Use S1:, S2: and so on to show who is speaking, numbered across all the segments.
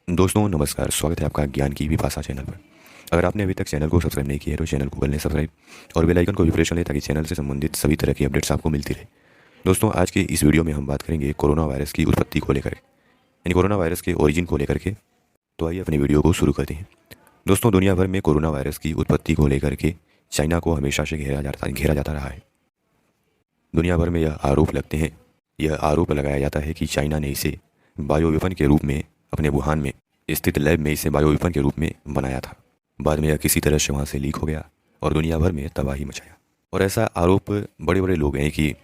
S1: दोस्तों नमस्कार, स्वागत है आपका ज्ञान की विपाशा चैनल पर। अगर आपने अभी तक चैनल को सब्सक्राइब नहीं किया है तो चैनल को कर लें सब्सक्राइब और बेल आइकन को भी प्रेस कर लें ताकि चैनल से संबंधित सभी तरह की अपडेट्स आपको मिलती रहे। दोस्तों आज के इस वीडियो में हम बात करेंगे कोरोना वायरस की उत्पत्ति को लेकर, यानी कोरोना वायरस के ओरिजिन को लेकर के। तो आइए अपनी वीडियो को शुरू करते हैं। दोस्तों दुनिया भर में कोरोना वायरस की उत्पत्ति को लेकर के चाइना को हमेशा से घेरा जाता रहा है। दुनिया भर में यह आरोप लगाया जाता है कि चाइना ने इसे बायोवेपन के रूप में अपने वुहान में स्थित लैब में इसे बायोवेपन के रूप में बनाया था। बाद में यह किसी तरह से वहाँ से लीक हो गया और दुनिया भर में तबाही मचाया। और ऐसा आरोप बड़े बड़े लोग हैं कि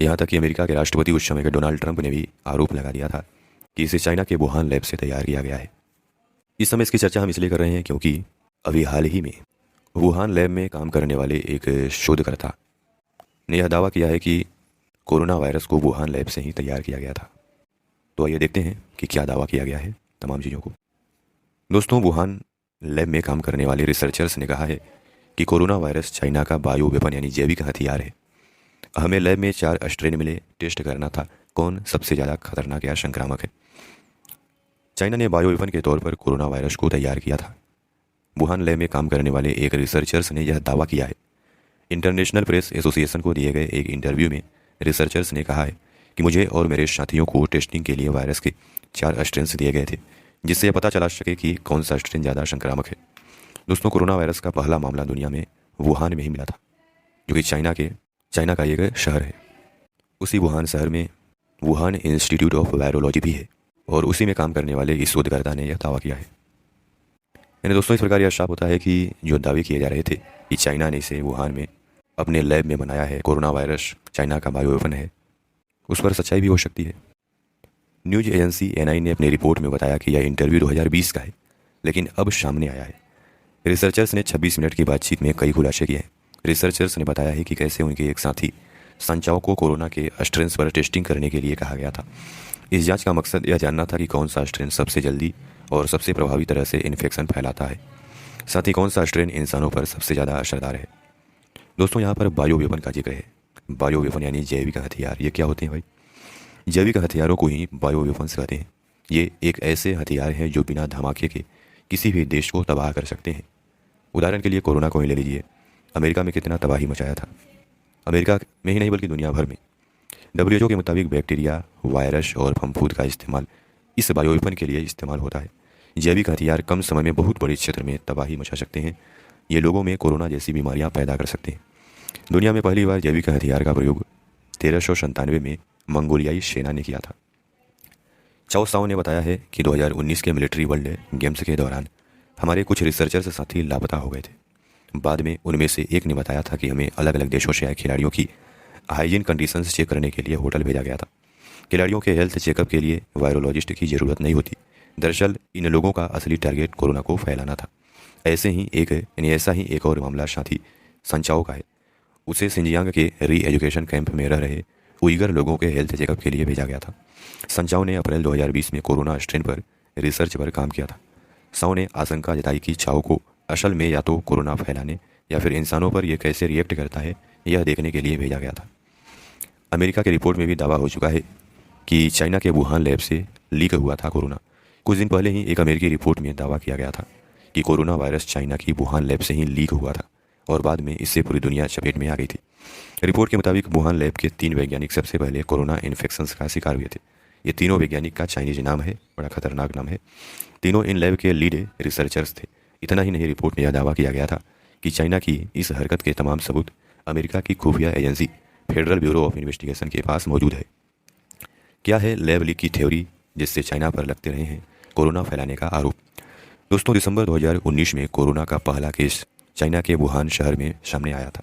S1: यहाँ तक कि अमेरिका के राष्ट्रपति उस समय के डोनाल्ड ट्रंप ने भी आरोप लगा दिया था कि इसे चाइना के वुहान लैब से तैयार किया गया है। इस समय इसकी चर्चा हम इसलिए कर रहे हैं क्योंकि अभी हाल ही में वुहान लैब में काम करने वाले एक शोधकर्ता ने यह दावा किया है कि कोरोना वायरस को वुहान लैब से ही तैयार किया गया था। तो आइए देखते हैं कि क्या दावा किया गया है तमाम चीज़ों को। दोस्तों वुहान लैब में काम करने वाले रिसर्चर्स ने कहा है कि कोरोना वायरस चाइना का बायो वेपन यानी जैविक हथियार है। हमें लैब में 4 स्ट्रेन मिले, टेस्ट करना था कौन सबसे ज़्यादा खतरनाक या संक्रामक है। चाइना ने बायो वेपन के तौर पर कोरोना वायरस को तैयार किया था। वुहान लैब में काम करने वाले एक रिसर्चर्स ने यह दावा किया है। इंटरनेशनल प्रेस एसोसिएशन को दिए गए एक इंटरव्यू में रिसर्चर्स ने कहा है कि मुझे और मेरे साथियों को टेस्टिंग के लिए वायरस के 4 स्ट्रेन दिए गए थे जिससे यह पता चला सके कि कौन सा स्ट्रेन ज़्यादा संक्रामक है। दोस्तों कोरोना वायरस का पहला मामला दुनिया में वुहान में ही मिला था, जो कि चाइना का एक शहर है। उसी वुहान शहर में वुहान इंस्टीट्यूट ऑफ वायरोलॉजी भी है और उसी में काम करने वाले इस शोधकर्ता ने यह दावा किया है। यानी दोस्तों इस प्रकार यह साफ होता है कि जो दावे किए जा रहे थे कि चाइना ने इसे वुहान में अपने लैब में बनाया है, कोरोना वायरस चाइना का बायोवेपन है, उस पर सच्चाई भी हो सकती है। न्यूज एजेंसी एनआई ने अपनी रिपोर्ट में बताया कि यह इंटरव्यू 2020 का है, लेकिन अब सामने आया है। रिसर्चर्स ने 26 मिनट की बातचीत में कई खुलासे किए हैं। रिसर्चर्स ने बताया है कि कैसे उनके एक साथी संचाओ को कोरोना के स्ट्रेन्स पर टेस्टिंग करने के लिए कहा गया था। इस जांच का मकसद यह जानना था कि कौन सा स्ट्रेन सबसे जल्दी और सबसे प्रभावी तरह से इन्फेक्शन फैलाता है, साथ ही कौन सा स्ट्रेन इंसानों पर सबसे ज़्यादा असरदार है। दोस्तों यहाँ पर बायोवेपन का जिक्र है। बायोवेपन यानी जैविक हथियार। ये क्या होते हैं भाई? जैविक हथियारों को ही बायोवेपन्स कहते हैं। ये एक ऐसे हथियार हैं जो बिना धमाके के किसी भी देश को तबाह कर सकते हैं। उदाहरण के लिए कोरोना को ही ले लीजिए। अमेरिका में कितना तबाही मचाया था। अमेरिका में ही नहीं बल्कि दुनिया भर में। WHO के मुताबिक बैक्टीरिया, वायरस और फफूंद का इस्तेमाल इस बायोवेपन के लिए इस्तेमाल होता है। जैविक हथियार कम समय में बहुत बड़े क्षेत्र में तबाही मचा सकते हैं। ये लोगों में कोरोना जैसी बीमारियां पैदा कर सकते हैं। दुनिया में पहली बार जैविक हथियार का प्रयोग 1397 में मंगोलियाई सेना ने किया था। चाओ साओ ने बताया है कि 2019 के मिलिट्री वर्ल्ड गेम्स के दौरान हमारे कुछ रिसर्चर्स साथी लापता हो गए थे। बाद में उनमें से एक ने बताया था कि हमें अलग अलग देशों से आए खिलाड़ियों की हाइजीन कंडीशंस चेक करने के लिए होटल भेजा गया था। खिलाड़ियों के हेल्थ चेकअप के लिए वायरोलॉजिस्ट की ज़रूरत नहीं होती। दरअसल इन लोगों का असली टारगेट कोरोना को फैलाना था। ऐसा ही एक और मामला साथी संचाओ का है। उसे सिंजियांग के री एजुकेशन कैंप में रह रहे उइगर लोगों के हेल्थ चेकअप के लिए भेजा गया था। संचाओ ने अप्रैल 2020 में कोरोना स्ट्रेन पर रिसर्च पर काम किया था। साओ ने आशंका जताई कि चाओ को असल में या तो कोरोना फैलाने या फिर इंसानों पर यह कैसे रिएक्ट करता है यह देखने के लिए भेजा गया था। अमेरिका की रिपोर्ट में भी दावा हो चुका है कि चाइना के वुहान लैब से लीक हुआ था कोरोना। कुछ दिन पहले ही एक अमेरिकी रिपोर्ट में दावा किया गया था कि कोरोना वायरस चाइना की वुहान लैब से ही लीक हुआ था और बाद में इससे पूरी दुनिया चपेट में आ गई थी। रिपोर्ट के मुताबिक वुहान लैब के 3 वैज्ञानिक सबसे पहले कोरोना इन्फेक्शंस का शिकार हुए थे। ये तीनों वैज्ञानिक का चाइनीज नाम है, बड़ा खतरनाक नाम है। तीनों इन लैब के लीड रिसर्चर्स थे। इतना ही नहीं, रिपोर्ट में यह दावा किया गया था कि चाइना की इस हरकत के तमाम सबूत अमेरिका की खुफिया agency federal bureau of investigation के पास मौजूद है। क्या है लैब लीक की थ्योरी जिससे चाइना पर लगते रहे हैं कोरोना फैलाने का आरोप? दोस्तों दिसंबर 2019 में कोरोना का पहला केस चाइना के वुहान शहर में सामने आया था।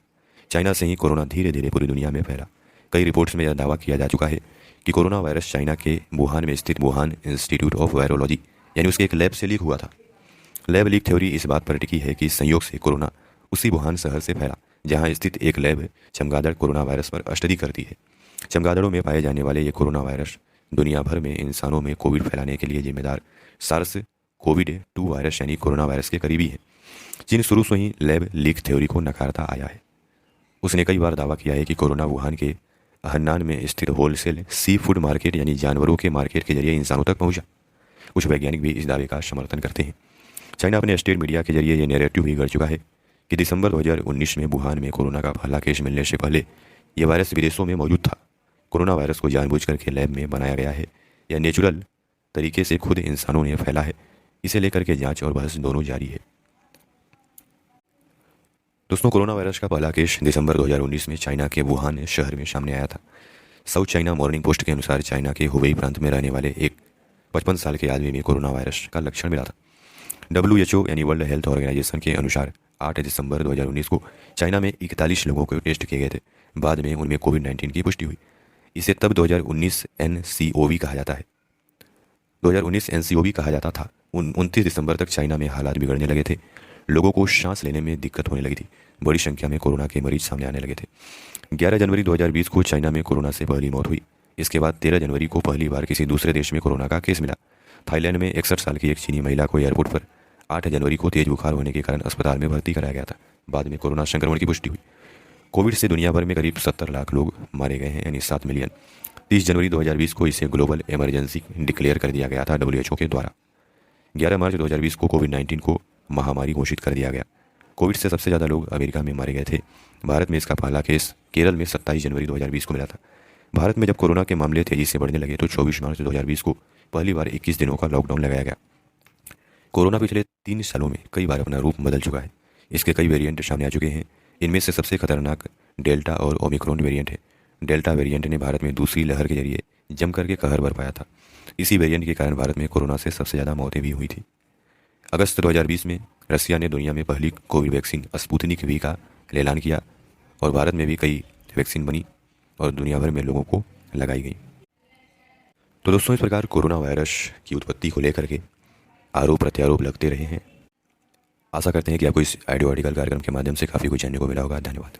S1: चाइना से ही कोरोना धीरे धीरे पूरी दुनिया में फैला। कई रिपोर्ट्स में यह दावा किया जा चुका है कि कोरोना वायरस चाइना के वुहान में स्थित वुहान इंस्टीट्यूट ऑफ वायरोलॉजी यानी उसके एक लैब से लीक हुआ था। लैब लीक थ्योरी इस बात पर टिकी है कि संयोग से कोरोना उसी वुहान शहर से फैला जहाँ स्थित एक लैब चमगादड़ कोरोना वायरस पर स्टडी करती है। चमगादड़ों में पाए जाने वाले ये कोरोना वायरस दुनिया भर में इंसानों में कोविड फैलाने के लिए जिम्मेदार सार्स कोविड 2 वायरस यानी कोरोना वायरस के करीबी है। चीन शुरू से ही लैब लीक थ्योरी को नकारता आया है। उसने कई बार दावा किया है कि कोरोना वुहान के हन्नान में स्थित होलसेल सी फूड मार्केट यानी जानवरों के मार्केट के जरिए इंसानों तक पहुंचा। कुछ वैज्ञानिक भी इस दावे का समर्थन करते हैं। चाइना अपने स्टेट मीडिया के जरिए ये नैरेटिव भी कर चुका है कि दिसंबर 2019 में वुहान में कोरोना का पहला केस मिलने से पहले यह वायरस विदेशों में मौजूद था। कोरोना वायरस को जानबूझकर के लैब में बनाया गया है या नेचुरल तरीके से खुद इंसानों ने फैला है, इसे लेकर के जांच और बहस दोनों जारी है। दोस्तों, कोरोना वायरस का पहला केस दिसंबर 2019 में चाइना के वुहान शहर में सामने आया था। साउथ चाइना मॉर्निंग पोस्ट के अनुसार चाइना के हुबेई प्रांत में रहने वाले एक 55 साल के आदमी में कोरोना वायरस का लक्षण मिला था। WHO यानी वर्ल्ड हेल्थ ऑर्गेनाइजेशन के अनुसार 8 दिसंबर 2019 को चाइना में 41 लोगों को टेस्ट किए गए थे। बाद में उनमें कोविड-19 की पुष्टि हुई। इसे तब 2019 NCOV कहा जाता है। 2019 NCOV कहा जाता था। 29 दिसंबर तक चाइना में हालात बिगड़ने लगे थे। लोगों को सांस लेने में दिक्कत होने लगी थी। बड़ी संख्या में कोरोना के मरीज सामने आने लगे थे। 11 जनवरी 2020 को चाइना में कोरोना से पहली मौत हुई। इसके बाद 13 जनवरी को पहली बार किसी दूसरे देश में कोरोना का केस मिला। थाईलैंड में 61 साल की एक चीनी महिला को एयरपोर्ट पर 8 जनवरी को तेज बुखार होने के कारण अस्पताल में भर्ती कराया गया था। बाद में कोरोना संक्रमण की पुष्टि हुई। कोविड से दुनिया भर में करीब 70 लाख लोग मारे गए हैं, यानी 7 मिलियन। 30 जनवरी 2020 को इसे ग्लोबल इमरजेंसी डिक्लेयर कर दिया गया था WHO के द्वारा। 11 मार्च 2020 को कोविड-19 को महामारी घोषित कर दिया गया। कोविड से सबसे ज़्यादा लोग अमेरिका में मारे गए थे। भारत में इसका पहला केस केरल में 27 जनवरी 2020 को मिला था। भारत में जब कोरोना के मामले तेजी से बढ़ने लगे तो 24 मार्च 2020 को पहली बार 21 दिनों का लॉकडाउन लगाया गया। कोरोना पिछले 3 सालों में कई बार अपना रूप बदल चुका है। इसके कई वेरिएंट सामने आ चुके हैं। इनमें से सबसे खतरनाक डेल्टा और ओमिक्रॉन वेरिएंट है। डेल्टा वेरिएंट ने भारत में दूसरी लहर के जरिए जम करके कहर बरपाया था। इसी वेरिएंट के कारण भारत में कोरोना से सबसे ज़्यादा मौतें भी हुई थी। अगस्त 2020 में रसिया ने दुनिया में पहली कोविड वैक्सीन स्पुतनिक वी का ऐलान किया और भारत में भी कई वैक्सीन बनी और दुनिया भर में लोगों को लगाई गई। तो दोस्तों, इस प्रकार कोरोना वायरस की उत्पत्ति को लेकर के आरोप प्रत्यारोप लगते रहे हैं। आशा करते हैं कि आपको इस ऑडियो आर्टिकल कार्यक्रम के माध्यम से काफ़ी कुछ जानने को मिला होगा। धन्यवाद।